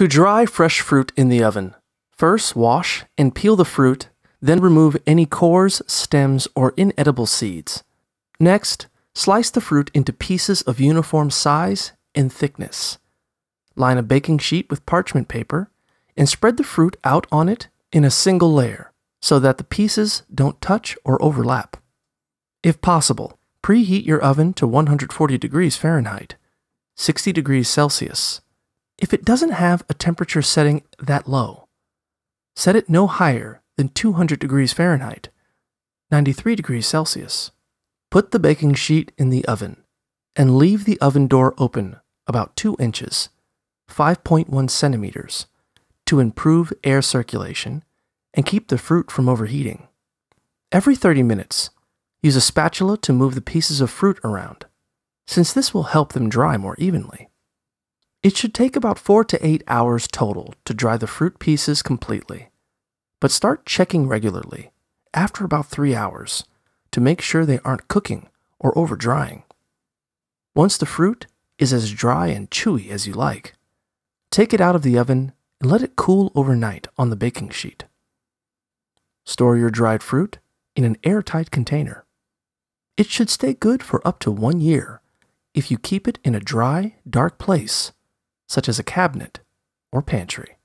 To dry fresh fruit in the oven, first wash and peel the fruit, then remove any cores, stems, or inedible seeds. Next, slice the fruit into pieces of uniform size and thickness. Line a baking sheet with parchment paper and spread the fruit out on it in a single layer so that the pieces don't touch or overlap. If possible, preheat your oven to 140 degrees Fahrenheit, 60 degrees Celsius. If it doesn't have a temperature setting that low, set it no higher than 200 degrees Fahrenheit, 93 degrees Celsius. Put the baking sheet in the oven and leave the oven door open about 2 inches, 5.1 centimeters, to improve air circulation and keep the fruit from overheating. Every 30 minutes, use a spatula to move the pieces of fruit around, since this will help them dry more evenly. It should take about 4 to 8 hours total to dry the fruit pieces completely, but start checking regularly after about 3 hours to make sure they aren't cooking or over drying. Once the fruit is as dry and chewy as you like, take it out of the oven and let it cool overnight on the baking sheet. Store your dried fruit in an airtight container. It should stay good for up to 1 year if you keep it in a dry, dark place, such as a cabinet or pantry.